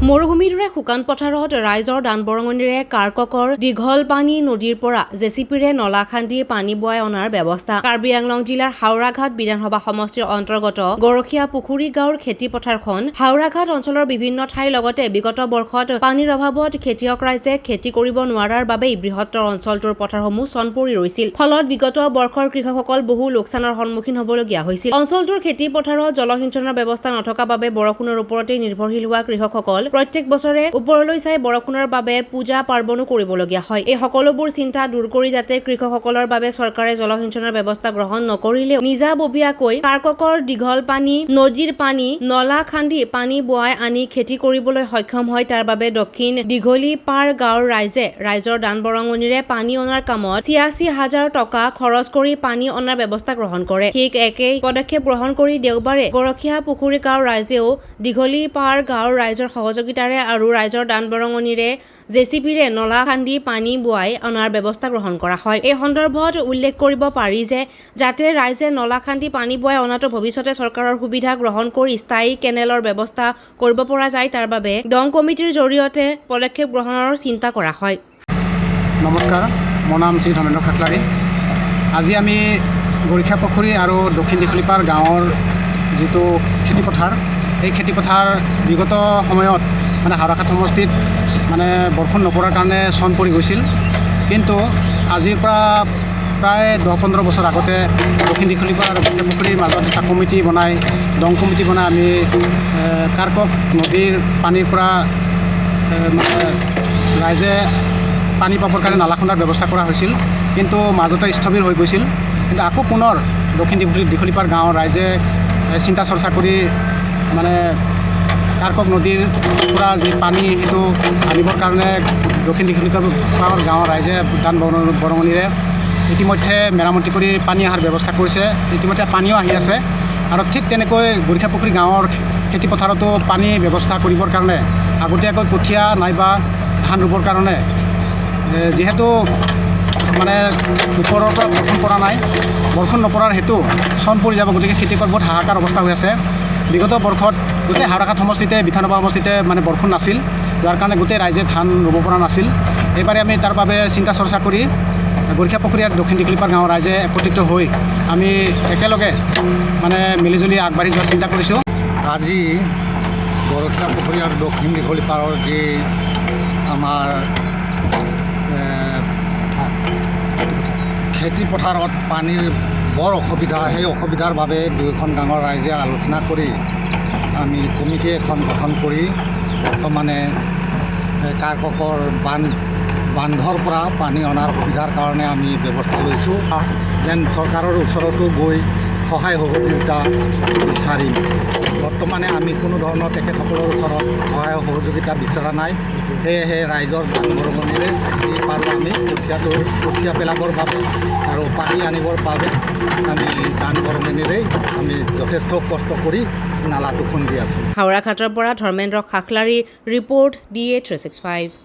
মৰুভূমিৰ দৰে শুকান পথাৰত ৰাইজৰ দান বৰঙণিৰে কাৰককৰ দীঘল পানী নদীৰ পৰা জেচিপিৰে নলা খান্দি পানী বোৱাই অনাৰ ব্যৱস্থা। কাৰ্বি আংলং জিলাৰ হাওৰাঘাট বিধানসভা সমষ্টিৰ অন্তৰ্গত গৰখীয়া পুখুৰী গাঁৱৰ খেতি পথাৰখন হাওৰাঘাট অঞ্চলৰ বিভিন্ন ঠাইৰ লগতে বিগত বৰ্ষত পানীৰ অভাৱত খেতিয়ক ৰাইজে খেতি কৰিব নোৱাৰাৰ বাবেই বৃহত্তৰ অঞ্চলটোৰ পথাৰসমূহ চন পৰি ৰৈছিল। ফলত বিগত বৰ্ষৰ কৃষকসকল বহু লোকচানৰ সন্মুখীন হ'বলগীয়া হৈছিল। অঞ্চলটোৰ খেতি পথাৰত জলসিঞ্চনৰ ব্যৱস্থা নথকা বাবে বৰষুণৰ ওপৰতে নিৰ্ভৰশীল হোৱা কৃষকসকল প্ৰত্যেক বছৰে ওপৰলৈ চাই বৰষুণৰ বাবে পূজা পাৰ্বণো কৰিবলগীয়া হয়। এই সকলোবোৰ চিন্তা দূৰ কৰি যাতে কৃষকসকলৰ বাবে চৰকাৰে জলসিঞ্চনৰ ব্যৱস্থা গ্ৰহণ নকৰিলেও নিজাববীয়াকৈ কাৰককৰ দীঘল পানী নদীৰ পানী নলা খান্দি পানী বোৱাই আনি খেতি কৰিবলৈ সক্ষম হয়, তাৰ বাবে দক্ষিণ দীঘলীপাৰ গাঁৱৰ ৰাইজৰ দান বৰঙণিৰে পানী অনাৰ কামত ৮৬,০০০ টকা খৰচ কৰি পানী অনাৰ ব্যৱস্থা গ্ৰহণ কৰে। ঠিক একেই পদক্ষেপ গ্ৰহণ কৰি দেওবাৰে গৰখীয়া পুখুৰী গাঁৱৰ ৰাইজেও দীঘলীপাৰ গাঁৱৰ ৰাইজৰ সহযোগিতাৰে আৰু ৰাইজৰ দান বৰঙণিৰে জেচিপিৰে নলা খান্দি পানী বোৱাই অনাৰ ব্যৱস্থা গ্ৰহণ কৰা হয়। এই সন্দৰ্ভত উল্লেখ কৰিব পাৰি যে যাতে ৰাইজে নলা খান্দি পানী বোৱাই অনাটো ভৱিষ্যতে চৰকাৰৰ সুবিধা গ্ৰহণ কৰি স্থায়ী কেনেলৰ ব্যৱস্থা কৰিব পৰা যায়, তাৰ বাবে দং কমিটিৰ জৰিয়তে পদক্ষেপ গ্ৰহণৰ চিন্তা কৰা হয়। নমস্কাৰ, মোৰ নাম শ্ৰী ধৰ্মেন্দ্ৰ খাকলাৰী। আজি আমি গৰখীয়া পুখুৰী আৰু দক্ষিণ দীঘলীপাৰ গাঁৱৰ যিটো খেতিপথাৰ, এই খেতিপথাৰ বিগত সময়ত হাওৰাঘাট সমষ্টিত বৰষুণ নপৰাৰ কাৰণে চন পৰি গৈছিল। কিন্তু আজিৰ পৰা প্ৰায় 10-15 বছৰ আগতে দক্ষিণ দীঘলীপাৰ আৰু গৰখীয়া পুখুৰীৰ মাজত এটা কমিটি বনাই দং কমিটি বনাই আমি কাৰকক নদীৰ পানীৰ পৰা ৰাইজে পানী পাবৰ কাৰণে নালা খন্দাৰ ব্যৱস্থা কৰা হৈছিল। কিন্তু মাজতে স্থবিৰ হৈ গৈছিল। কিন্তু আকৌ পুনৰ দক্ষিণ দীঘলীপাৰ গাঁৱৰ ৰাইজে চিন্তা চৰ্চা কৰি কাৰকক নদীৰ পৰা যি পানী সেইটো আনিবৰ কাৰণে দক্ষিণ দীঘলীপাৰ গাঁৱৰ ৰাইজে দান বৰঙণিৰে ইতিমধ্যে মেৰামতি কৰি পানী অহাৰ ব্যৱস্থা কৰিছে। ইতিমধ্যে পানীও আহি আছে আৰু ঠিক তেনেকৈ গৰখীয়া পুখুৰী গাঁৱৰ খেতিপথাৰতো পানী ব্যৱস্থা কৰিবৰ কাৰণে আগতীয়াকৈ কঠীয়া নাইবা ধান ৰুবৰ কাৰণে যিহেতু ওপৰৰ পৰা বৰষুণ পৰা নাই, বৰষুণ নপৰাৰ হেতু চন পৰি যাব, গতিকে খেতিয়কৰ বহুত হাহাকাৰ অৱস্থা হৈ আছে। বিগত বৰ্ষত গোটেই হাওৰাঘাট সমষ্টিতে বিধানসভা সমষ্টিতে বৰষুণ নাছিল, যাৰ কাৰণে গোটেই ৰাইজে ধান ৰুব পৰা নাছিল। এইবাৰে আমি তাৰ বাবে চিন্তা চৰ্চা কৰি গৰখীয়া পুখুৰী আৰু দক্ষিণ দীঘলীপাৰ গাঁৱৰ ৰাইজে একত্ৰিত হৈ আমি একেলগে মিলিজুলি আগবাঢ়ি যোৱাৰ চিন্তা কৰিছোঁ। আজি গৰখীয়া পুখুৰী আৰু দক্ষিণ দীঘলীপাৰৰ যি আমাৰ খেতি পথাৰত পানীৰ বৰ অসুবিধা, সেই অসুবিধাৰ বাবে দুয়োখন গাঁৱৰ ৰাইজে আলোচনা কৰি আমি কমিটি এখন গঠন কৰি বৰ্তমানে কাৰককৰ বান্ধৰ পৰা পানী অনাৰ সুবিধাৰ কাৰণে আমি ব্যৱস্থা লৈছোঁ। যেন চৰকাৰৰ ওচৰতো গৈ সহায় সহযোগিতা বিচাৰিম। বৰ্তমানে আমি কোনো ধৰণৰ তেখেতসকলৰ ওচৰত সহায় সহযোগিতা বিচৰা নাই। সেয়েহে ৰাইজৰ দান বৰঙণিৰে যি পাৰোঁ আমি কঠীয়া পেলাবৰ বাবে আৰু পানী আনিবৰ বাবে আমি দান বৰঙণিৰেই আমি যথেষ্ট কষ্ট কৰি নালাটো খুন্দি আছোঁ। হাওৰাঘাটৰ পৰা ধৰ্মেন্দ্ৰ খাকলাৰীৰ ৰিপৰ্ট DA 365।